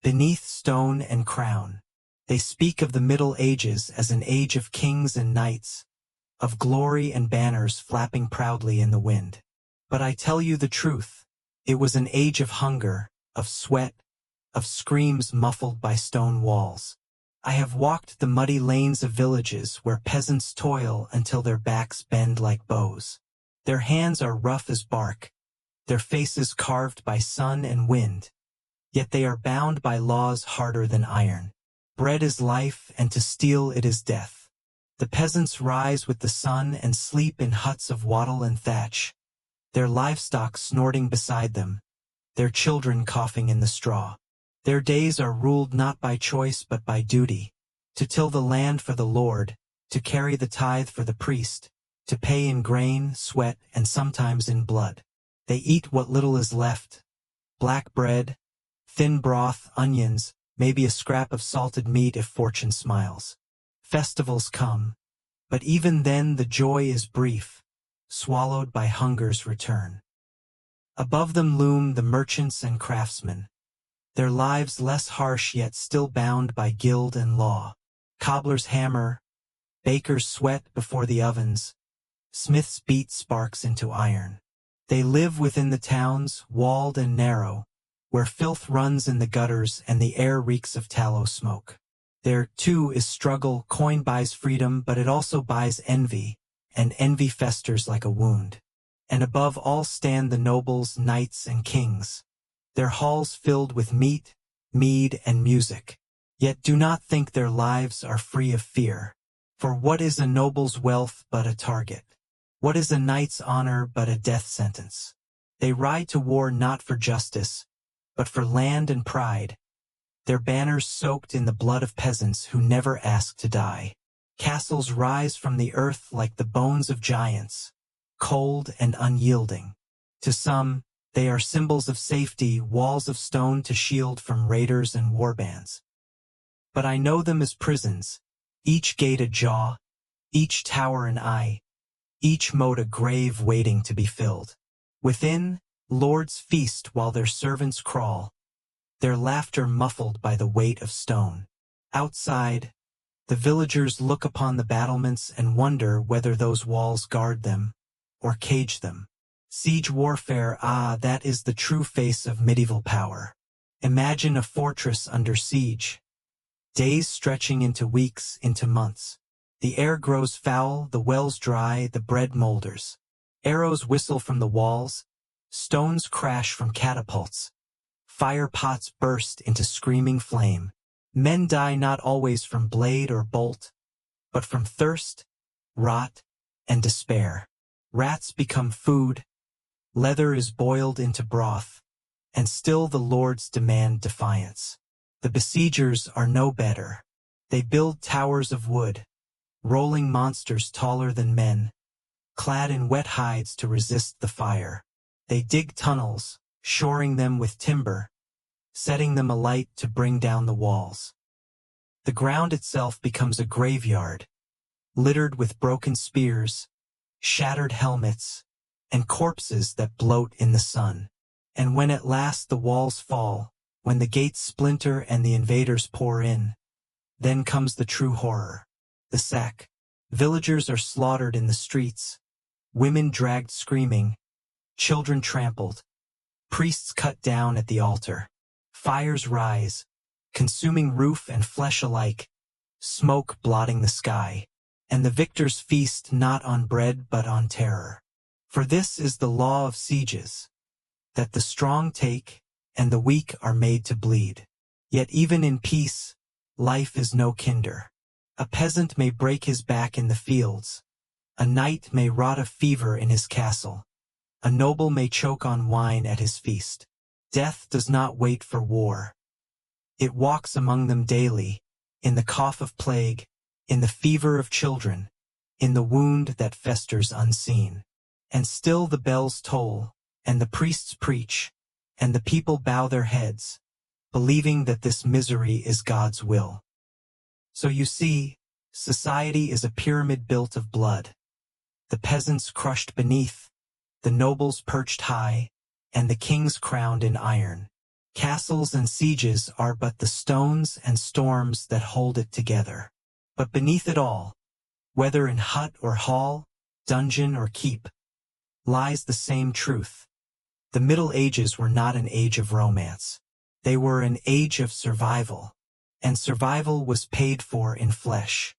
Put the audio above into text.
beneath stone and crown. They speak of the Middle Ages as an age of kings and knights, of glory and banners flapping proudly in the wind. But I tell you the truth, it was an age of hunger, of sweat, of screams muffled by stone walls. I have walked the muddy lanes of villages where peasants toil until their backs bend like bows. Their hands are rough as bark, their faces carved by sun and wind. Yet they are bound by laws harder than iron. Bread is life, and to steal it is death. The peasants rise with the sun and sleep in huts of wattle and thatch, their livestock snorting beside them, their children coughing in the straw. Their days are ruled not by choice but by duty, to till the land for the Lord, to carry the tithe for the priest, to pay in grain, sweat, and sometimes in blood. They eat what little is left, black bread, thin broth, onions, maybe a scrap of salted meat if fortune smiles. Festivals come, but even then the joy is brief, swallowed by hunger's return. Above them loom the merchants and craftsmen, their lives less harsh yet still bound by guild and law. Cobblers hammer, bakers sweat before the ovens, smiths beat sparks into iron. They live within the towns, walled and narrow, where filth runs in the gutters and the air reeks of tallow smoke. There, too, is struggle. Coin buys freedom, but it also buys envy, and envy festers like a wound. And above all stand the nobles, knights, and kings, their halls filled with meat, mead, and music. Yet do not think their lives are free of fear. For what is a noble's wealth but a target? What is a knight's honor but a death sentence? They ride to war not for justice, but for land and pride, their banners soaked in the blood of peasants who never asked to die. Castles rise from the earth like the bones of giants, cold and unyielding. To some, they are symbols of safety, walls of stone to shield from raiders and warbands. But I know them as prisons, each gate a jaw, each tower an eye, each moat a grave waiting to be filled. Within, lords feast while their servants crawl, their laughter muffled by the weight of stone. Outside, the villagers look upon the battlements and wonder whether those walls guard them or cage them. Siege warfare, that is the true face of medieval power. Imagine a fortress under siege, days stretching into weeks, into months. The air grows foul, the wells dry, the bread molders. Arrows whistle from the walls, stones crash from catapults. Fire pots burst into screaming flame. Men die not always from blade or bolt, but from thirst, rot, and despair. Rats become food, leather is boiled into broth, and still the lords demand defiance. The besiegers are no better. They build towers of wood, rolling monsters taller than men, clad in wet hides to resist the fire. They dig tunnels, shoring them with timber, setting them alight to bring down the walls. The ground itself becomes a graveyard, littered with broken spears, shattered helmets, and corpses that bloat in the sun. And when at last the walls fall, when the gates splinter and the invaders pour in, then comes the true horror, the sack. Villagers are slaughtered in the streets, women dragged screaming, children trampled, priests cut down at the altar. Fires rise, consuming roof and flesh alike, smoke blotting the sky, and the victors feast not on bread but on terror. For this is the law of sieges, that the strong take, and the weak are made to bleed. Yet even in peace, life is no kinder. A peasant may break his back in the fields, a knight may rot of fever in his castle, a noble may choke on wine at his feast. Death does not wait for war. It walks among them daily, in the cough of plague, in the fever of children, in the wound that festers unseen. And still the bells toll, and the priests preach, and the people bow their heads, believing that this misery is God's will. So you see, society is a pyramid built of blood. The peasants crushed beneath, the nobles perched high, and the kings crowned in iron. Castles and sieges are but the stones and storms that hold it together. But beneath it all, whether in hut or hall, dungeon or keep, lies the same truth. The Middle Ages were not an age of romance. They were an age of survival, and survival was paid for in flesh.